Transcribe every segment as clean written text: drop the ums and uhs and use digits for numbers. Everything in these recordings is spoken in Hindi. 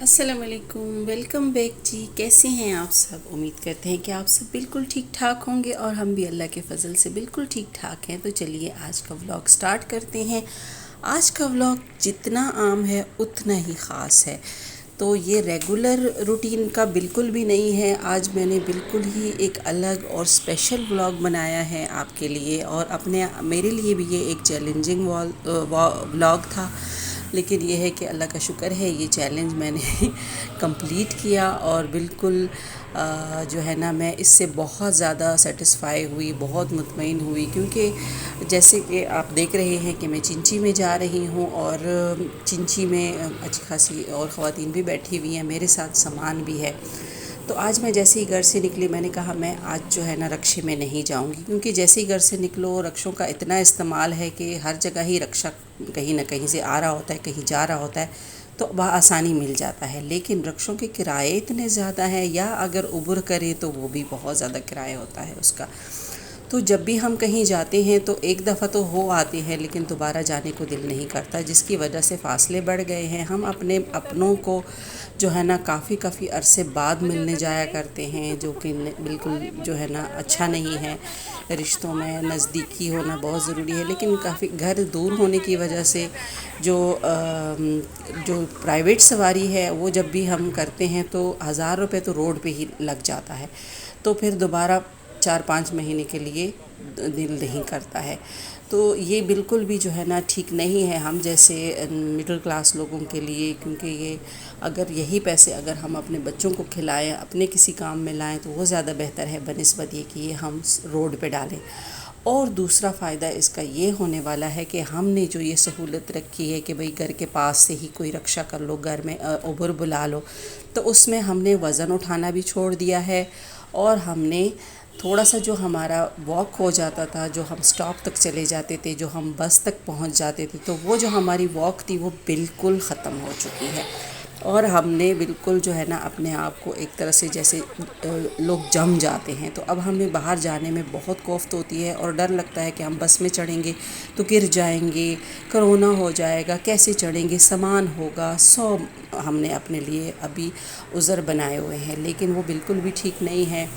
अस्सलामुअलैकुम, वेलकम बैक जी। कैसे हैं आप सब? उम्मीद करते हैं कि आप सब बिल्कुल ठीक ठाक होंगे और हम भी अल्लाह के फजल से बिल्कुल ठीक ठाक हैं। तो चलिए आज का व्लॉग स्टार्ट करते हैं। आज का व्लॉग जितना आम है उतना ही ख़ास है। तो ये रेगुलर रूटीन का बिल्कुल भी नहीं है। आज मैंने बिल्कुल ही एक अलग और स्पेशल व्लॉग बनाया है आपके लिए, और अपने मेरे लिए भी ये एक चैलेंजिंग व्लॉग था। लेकिन ये है कि अल्लाह का शुक्र है, ये चैलेंज मैंने कंप्लीट किया और बिल्कुल जो है ना, मैं इससे बहुत ज़्यादा सेटिस्फाई हुई, बहुत मुतमईन हुई। क्योंकि जैसे कि आप देख रहे हैं कि मैं चिंची में जा रही हूँ, और चिंची में अच्छी खासी और ख़वातीन भी बैठी हुई हैं, मेरे साथ सामान भी है। तो आज मैं जैसे ही घर से निकली, मैंने कहा मैं आज जो है ना रक्शे में नहीं जाऊंगी, क्योंकि जैसे ही घर से निकलो रक्षों का इतना इस्तेमाल है कि हर जगह ही रक्षा कहीं ना कहीं से आ रहा होता है, कहीं जा रहा होता है, तो वह आसानी मिल जाता है। लेकिन रक्षों के किराए इतने ज़्यादा हैं, या अगर उबर करें तो वो भी बहुत ज़्यादा किराया होता है उसका। तो जब भी हम कहीं जाते हैं तो एक दफ़ा तो हो आते हैं, लेकिन दोबारा जाने को दिल नहीं करता, जिसकी वजह से फ़ासले बढ़ गए हैं। हम अपने अपनों को जो है ना काफ़ी अरसे बाद मिलने जाया करते हैं, जो कि बिल्कुल जो है ना अच्छा नहीं है। रिश्तों में नज़दीकी होना बहुत ज़रूरी है, लेकिन काफ़ी घर दूर होने की वजह से जो प्राइवेट सवारी है वो जब भी हम करते हैं तो 1000 रुपये तो रोड पे ही लग जाता है। तो फिर दोबारा 4-5 महीने के लिए दिल नहीं करता है। तो ये बिल्कुल भी जो है ना ठीक नहीं है हम जैसे मिडिल क्लास लोगों के लिए, क्योंकि ये अगर यही पैसे अगर हम अपने बच्चों को खिलाएं, अपने किसी काम में लाएं, तो वो ज़्यादा बेहतर है बनिस्बत ये कि ये हम रोड पे डालें। और दूसरा फ़ायदा इसका ये होने वाला है कि हमने जो ये सहूलत रखी है कि भाई घर के पास से ही कोई रक्षा कर लो, घर में उबर बुला लो, तो उसमें हमने वज़न उठाना भी छोड़ दिया है। और हमने थोड़ा सा जो हमारा वॉक हो जाता था, जो हम स्टॉप तक चले जाते थे, जो हम बस तक पहुंच जाते थे, तो वो जो हमारी वॉक थी वो बिल्कुल ख़त्म हो चुकी है। और हमने बिल्कुल जो है ना अपने आप को एक तरह से जैसे लोग जम जाते हैं, तो अब हमें बाहर जाने में बहुत कोफ्त होती है और डर लगता है कि हम बस में चढ़ेंगे तो गिर जाएंगे, कोरोना हो जाएगा, कैसे चढ़ेंगे, सामान होगा, हमने अपने लिए अभी उज़र बनाए हुए हैं। लेकिन वो बिल्कुल भी ठीक नहीं है,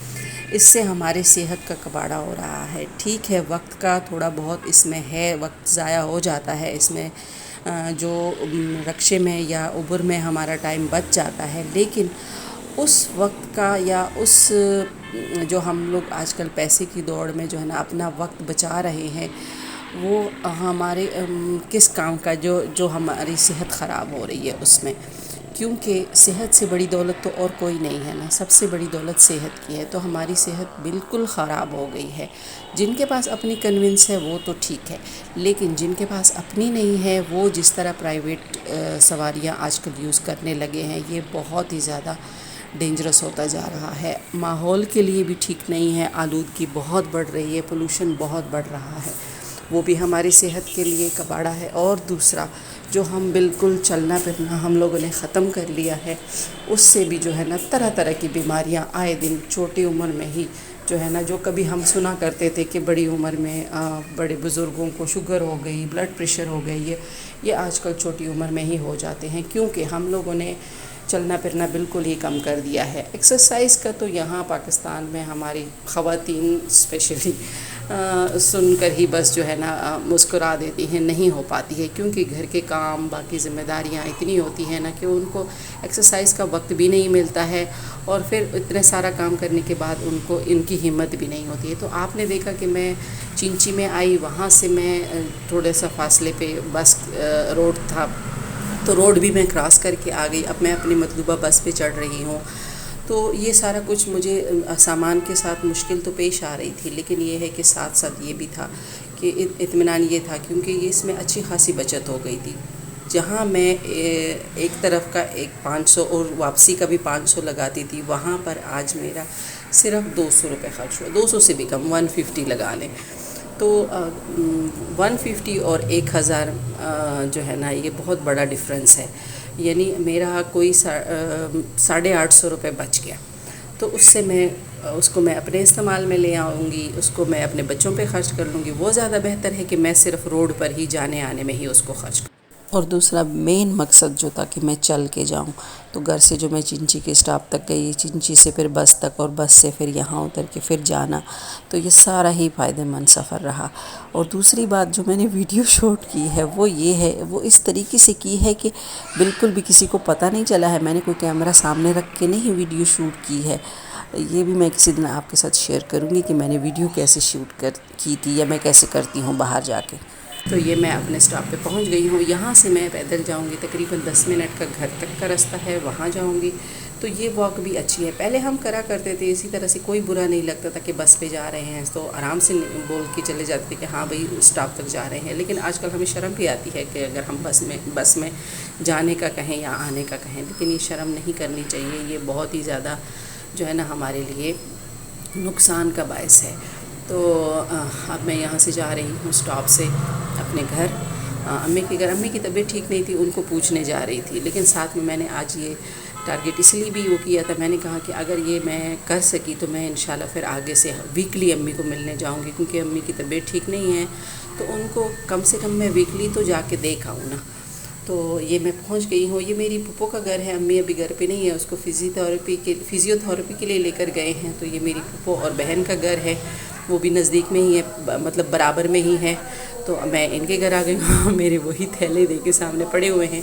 इससे हमारे सेहत का कबाड़ा हो रहा है। ठीक है, वक्त का थोड़ा बहुत इसमें है, वक्त ज़ाया हो जाता है इसमें, जो रक्शे में या उबर में हमारा टाइम बच जाता है। लेकिन उस वक्त का या उस जो हम लोग आजकल पैसे की दौड़ में जो है ना अपना वक्त बचा रहे हैं, वो हमारे किस काम का, जो हमारी सेहत ख़राब हो रही है उसमें। क्योंकि सेहत से बड़ी दौलत तो और कोई नहीं है ना, सबसे बड़ी दौलत सेहत की है। तो हमारी सेहत बिल्कुल ख़राब हो गई है। जिनके पास अपनी कन्विंस है वो तो ठीक है, लेकिन जिनके पास अपनी नहीं है, वो जिस तरह प्राइवेट सवारियाँ आजकल यूज़ करने लगे हैं, ये बहुत ही ज़्यादा डेंजरस होता जा रहा है। माहौल के लिए भी ठीक नहीं है, आलूदगी बहुत बढ़ रही है, पोल्यूशन बहुत बढ़ रहा है, वो भी हमारी सेहत के लिए कबाड़ा है। और दूसरा, जो हम बिल्कुल चलना फिरना हम लोगों ने ख़त्म कर लिया है, उससे भी जो है ना तरह तरह की बीमारियां आए दिन छोटी उम्र में ही जो है ना, जो कभी हम सुना करते थे कि बड़ी उम्र में बड़े बुज़ुर्गों को शुगर हो गई, ब्लड प्रेशर हो गई, ये आजकल छोटी उम्र में ही हो जाते हैं, क्योंकि हम लोगों ने चलना फिरना बिल्कुल ही कम कर दिया है। एक्सरसाइज़ का तो यहाँ पाकिस्तान में हमारी ख़वातीन स्पेशली सुनकर ही बस जो है ना मुस्कुरा देती हैं, नहीं हो पाती है, क्योंकि घर के काम बाकी ज़िम्मेदारियाँ इतनी होती हैं ना कि उनको एक्सरसाइज़ का वक्त भी नहीं मिलता है, और फिर इतने सारा काम करने के बाद उनको इनकी हिम्मत भी नहीं होती है। तो आपने देखा कि मैं चिंची में आई, वहाँ से मैं थोड़े सा फासले पे बस रोड था, तो रोड भी मैं क्रॉस करके आ गई। अब मैं अपनी मतलूबा बस पे चढ़ रही हूँ। तो ये सारा कुछ मुझे सामान के साथ मुश्किल तो पेश आ रही थी, लेकिन ये है कि साथ साथ ये भी था कि इत्मीनान ये था, क्योंकि ये इसमें अच्छी खासी बचत हो गई थी। जहाँ मैं एक तरफ का एक 500 और वापसी का भी 500 लगाती थी, वहाँ पर आज मेरा सिर्फ 200 रुपये खर्च हुआ, 200 से भी कम, 150 लगा लें। तो 150 और 1000 जो है ना, ये बहुत बड़ा डिफरेंस है। यानी मेरा कोई 850 रुपये बच गया। तो उससे उसको मैं अपने इस्तेमाल में ले आऊँगी, उसको मैं अपने बच्चों पे ख़र्च कर लूँगी। वो ज़्यादा बेहतर है कि मैं सिर्फ़ रोड पर ही जाने आने में ही उसको खर्च करूँ। और दूसरा मेन मकसद जो था कि मैं चल के जाऊं, तो घर से जो मैं चिंची के स्टॉप तक गई, चिंची से फिर बस तक और बस से फिर यहाँ उतर के फिर जाना, तो ये सारा ही फ़ायदेमंद सफ़र रहा। और दूसरी बात जो मैंने वीडियो शूट की है वो ये है, वो इस तरीके से की है कि बिल्कुल भी किसी को पता नहीं चला है, मैंने कोई कैमरा सामने रख के नहीं वीडियो शूट की है। ये भी मैं किसी दिन आपके साथ शेयर करूँगी कि मैंने वीडियो कैसे शूट की थी या मैं कैसे करती हूँ बाहर जाके। तो ये मैं अपने स्टॉप पे पहुंच गई हूँ। यहाँ से मैं पैदल जाऊँगी, तकरीबन 10 मिनट का घर तक का रास्ता है, वहाँ जाऊँगी। तो ये वॉक भी अच्छी है। पहले हम करा करते थे इसी तरह से, कोई बुरा नहीं लगता था कि बस पे जा रहे हैं तो आराम से बोल के चले जाते थे कि हाँ भाई स्टॉप तक जा रहे हैं। लेकिन आजकल हमें शर्म भी आती है कि अगर हम बस में जाने का कहें या आने का कहें, लेकिन ये शर्म नहीं करनी चाहिए। ये बहुत ही ज़्यादा जो है ना हमारे लिए नुकसान का बायस है। तो अब मैं यहाँ से जा रही हूँ स्टॉप से अपने घर, अम्मी के घर। अम्मी की तबीयत ठीक नहीं थी, उनको पूछने जा रही थी, लेकिन साथ में मैंने आज ये टारगेट इसलिए भी वो किया था, मैंने कहा कि अगर ये मैं कर सकी तो मैं इंशाल्लाह फिर आगे से वीकली अम्मी को मिलने जाऊँगी, क्योंकि अम्मी की तबीयत ठीक नहीं है, तो उनको कम से कम मैं वीकली तो जाके देख आऊँ ना। तो ये मैं पहुंच गई हूँ। ये मेरी पुप्पो का घर है, अम्मी अभी घर पे नहीं है, उसको फिज़ियोथेरेपी के लिए लेकर गए हैं। तो ये मेरी पुप्पो और बहन का घर है, वो भी नज़दीक में ही है, मतलब बराबर में ही है। तो मैं इनके घर आ गई हूँ। मेरे वही थैले दे के सामने पड़े हुए हैं।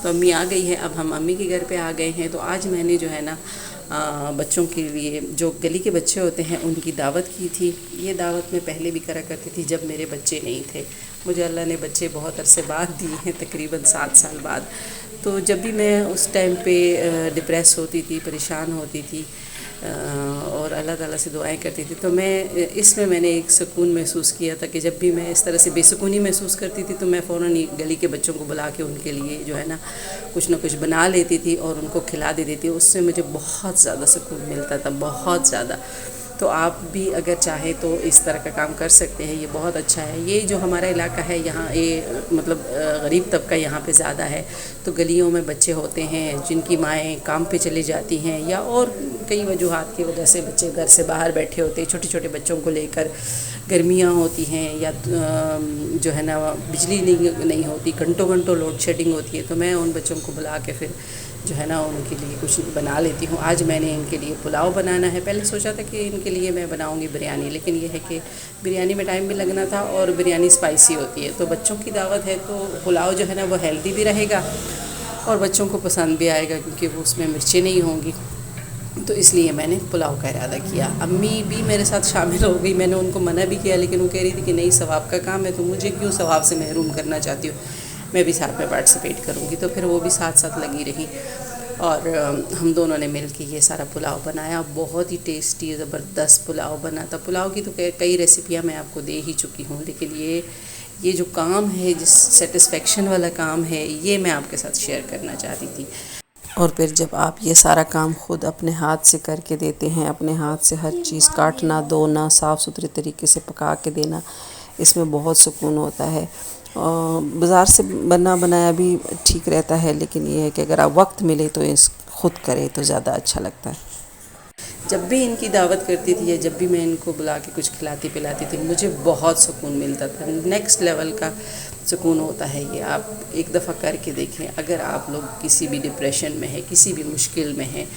तो अम्मी आ गई है, अब हम अम्मी के घर पे आ गए हैं। तो आज मैंने जो है ना बच्चों के लिए, जो गली के बच्चे होते हैं, उनकी दावत की थी। ये दावत मैं पहले भी करा करती थी जब मेरे बच्चे नहीं थे। मुझे अल्लाह ने बच्चे बहुत अरसे बाद दिए हैं, तकरीबन 7 साल बाद। तो जब भी मैं उस टाइम पे डिप्रेस होती थी, परेशान होती थी और अल्लाह ताला से दुआएं करती थी, तो मैंने एक सुकून महसूस किया था कि जब भी मैं इस तरह से बेसुकूनी महसूस करती थी तो मैं फ़ौरन ही गली के बच्चों को बुला के उनके लिए जो है ना कुछ बना लेती थी और उनको खिला देती थी। उससे मुझे बहुत ज़्यादा सुकून मिलता था, बहुत ज़्यादा। तो आप भी अगर चाहें तो इस तरह का काम कर सकते हैं, ये बहुत अच्छा है। ये जो हमारा इलाका है यहाँ, ये मतलब गरीब तबका यहाँ पे ज़्यादा है, तो गलियों में बच्चे होते हैं जिनकी माएँ काम पे चली जाती हैं या और कई वजूहात की वजह से बच्चे घर से बाहर बैठे होते हैं, छोटे छोटे बच्चों को लेकर। गर्मियाँ होती हैं या जो है ना बिजली नहीं होती, घंटों घंटों लोड शेडिंग होती है, तो मैं उन बच्चों को बुला के फिर जो है ना उनके लिए कुछ बना लेती हूँ। आज मैंने इनके लिए पुलाव बनाना है। पहले सोचा था कि इनके लिए मैं बनाऊँगी बिरयानी, लेकिन ये है कि बिरयानी में टाइम भी लगना था और बिरयानी स्पाइसी होती है। तो बच्चों की दावत है तो पुलाव जो है ना वो हेल्दी भी रहेगा और बच्चों को पसंद भी आएगा, क्योंकि वो उसमें मिर्चें नहीं होंगी। तो इसलिए मैंने पुलाव का इरादा किया। अम्मी भी मेरे साथ शामिल हो गई। मैंने उनको मना भी किया, लेकिन वो कह रही थी कि नहीं, सवाब का काम है तो मुझे क्यों सवाब से महरूम करना चाहती हो, मैं भी साथ में पार्टिसिपेट करूँगी। तो फिर वो भी साथ साथ लगी रही और हम दोनों ने मिल के ये सारा पुलाव बनाया। बहुत ही टेस्टी ज़बरदस्त पुलाव बना था। पुलाव की तो कई रेसिपियाँ मैं आपको दे ही चुकी हूँ, लेकिन ये जो काम है, जिस सेटिस्फेक्शन वाला काम है, ये मैं आपके साथ शेयर करना चाहती थी। और फिर जब आप ये सारा काम ख़ुद अपने हाथ से करके देते हैं, अपने हाथ से हर चीज़ काटना, धोना, साफ़ सुथरे तरीके से पका के देना, इसमें बहुत सुकून होता है। बाज़ार से बना बनाया भी ठीक रहता है, लेकिन ये है कि अगर आप वक्त मिले तो इस खुद करें तो ज़्यादा अच्छा लगता है। जब भी इनकी दावत करती थी या जब भी मैं इनको बुला के कुछ खिलाती पिलाती थी, मुझे बहुत सुकून मिलता था। नेक्स्ट लेवल का सुकून होता है ये। आप एक दफ़ा करके देखें। अगर आप लोग किसी भी डिप्रेशन में है, किसी भी मुश्किल में है,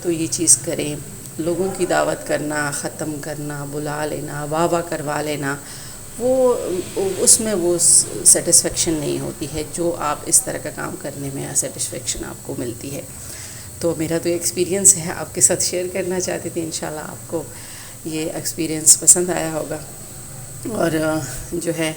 तो ये चीज़ करें। लोगों की दावत करना, ख़त्म करना, बुला लेना, वाह करवा लेना, उसमें वो सेटिस्फेक्शन नहीं होती है जो आप इस तरह का काम करने में सेटिस्फेक्शन आपको मिलती है। तो मेरा तो एक्सपीरियंस है, आपके साथ शेयर करना चाहती थी। इंशाल्लाह आपको ये एक्सपीरियंस पसंद आया होगा। और जो है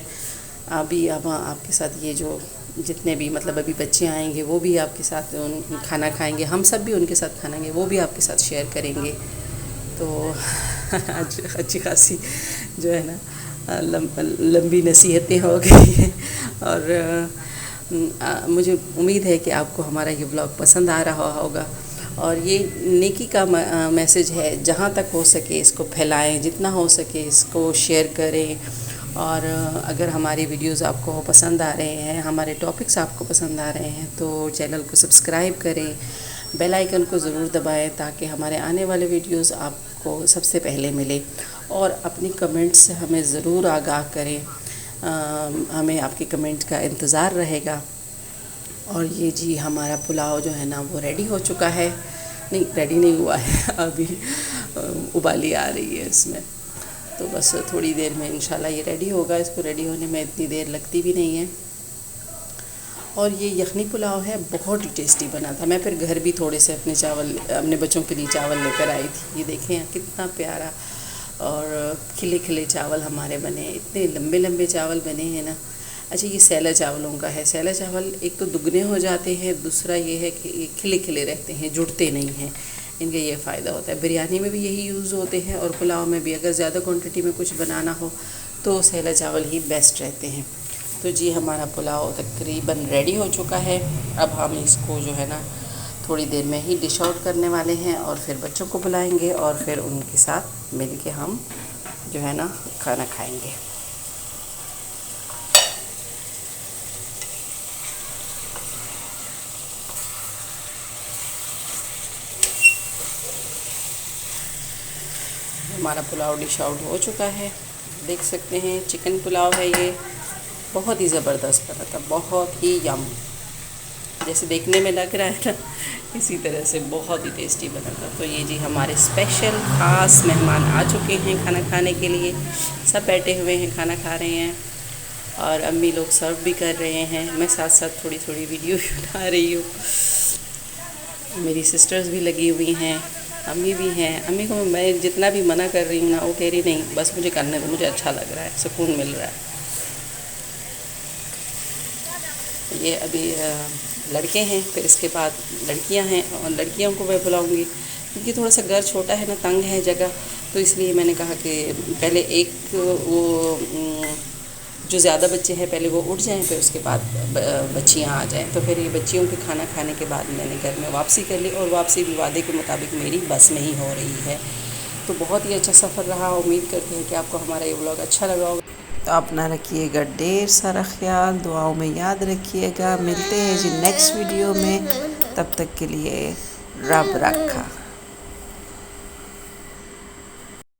अभी अब आपके साथ ये जो जितने भी मतलब अभी बच्चे आएंगे वो भी आपके साथ खाना खाएंगे, हम सब भी उनके साथ खाना खाएंगे, वो भी आपके साथ शेयर करेंगे। तो अच्छी खासी जो है ना लंबी नसीहतें हो गई हैं। और मुझे उम्मीद है कि आपको हमारा ये ब्लॉग पसंद आ रहा होगा। और ये नेकी का मैसेज है, जहाँ तक हो सके इसको फैलाएं, जितना हो सके इसको शेयर करें। और अगर हमारी वीडियोस आपको पसंद आ रहे हैं, हमारे टॉपिक्स आपको पसंद आ रहे हैं, तो चैनल को सब्सक्राइब करें, बेल आइकन को ज़रूर दबाएं ताकि हमारे आने वाले वीडियोस आपको सबसे पहले मिले। और अपनी कमेंट्स से हमें ज़रूर आगाह करें, हमें आपके कमेंट का इंतज़ार रहेगा। और ये जी हमारा पुलाव जो है ना वो रेडी हो चुका है। नहीं, रेडी नहीं हुआ है अभी, उबाली आ रही है इसमें। तो बस थोड़ी देर में इंशाल्लाह ये रेडी होगा। इसको रेडी होने में इतनी देर लगती भी नहीं है। और ये यखनी पुलाव है, बहुत ही टेस्टी बना था। मैं फिर घर भी थोड़े से अपने बच्चों के लिए चावल लेकर आई थी। ये देखें यहाँ कितना प्यारा और खिले खिले चावल हमारे बने, इतने लंबे लंबे चावल बने हैं ना। अच्छा, ये सैला चावलों का है। सैला चावल एक तो दुगने हो जाते हैं, दूसरा ये है कि ये खिले खिले रहते हैं, जुड़ते नहीं हैं। इनका ये फ़ायदा होता है। बिरयानी में भी यही यूज़ होते हैं और पुलाव में भी। अगर ज़्यादा क्वांटिटी में कुछ बनाना हो तो सैला चावल ही बेस्ट रहते हैं। तो जी हमारा पुलाव तकरीबन रेडी हो चुका है। अब हम इसको जो है ना थोड़ी देर में ही डिश आउट करने वाले हैं और फिर बच्चों को बुलाएंगे और फिर उनके साथ मिल के हम जो है ना खाना खाएंगे। हमारा पुलाव डिश आउट हो चुका है, देख सकते हैं। चिकन पुलाव है ये, बहुत ही ज़बरदस्त बना था, बहुत ही यम। जैसे देखने में लग रहा है ना, इसी तरह से बहुत ही टेस्टी बना था। तो ये जी हमारे स्पेशल ख़ास मेहमान आ चुके हैं खाना खाने के लिए। सब बैठे हुए हैं, खाना खा रहे हैं और अम्मी लोग सर्व भी कर रहे हैं। मैं साथ साथ थोड़ी थोड़ी वीडियो भी बना रही हूँ। मेरी सिस्टर्स भी लगी हुई हैं, अम्मी भी हैं। अम्मी को मैं जितना भी मना कर रही हूँ ना, वो कह रही नहीं बस मुझे करने दो, मुझे अच्छा लग रहा है, सुकून मिल रहा है। ये अभी लड़के हैं, फिर इसके बाद लड़कियां हैं और लड़कियों को मैं बुलाऊंगी क्योंकि थोड़ा सा घर छोटा है ना, तंग है जगह। तो इसलिए मैंने कहा कि पहले एक वो जो ज़्यादा बच्चे हैं पहले वो उठ जाएं, फिर उसके बाद बच्चियां आ जाएं। तो फिर ये बच्चियों के खाना खाने के बाद मैंने घर में वापसी कर ली और वापसी भी वादे के मुताबिक मेरी बस में ही हो रही है। तो बहुत ही अच्छा सफ़र रहा। उम्मीद करते हैं कि आपको हमारा ये व्लॉग अच्छा लगा होगा। तो अपना रखिएगा ढेर सारा ख्याल, दुआओं में याद रखिएगा। मिलते हैं जी नेक्स्ट वीडियो में, तब तक के लिए रब रखा।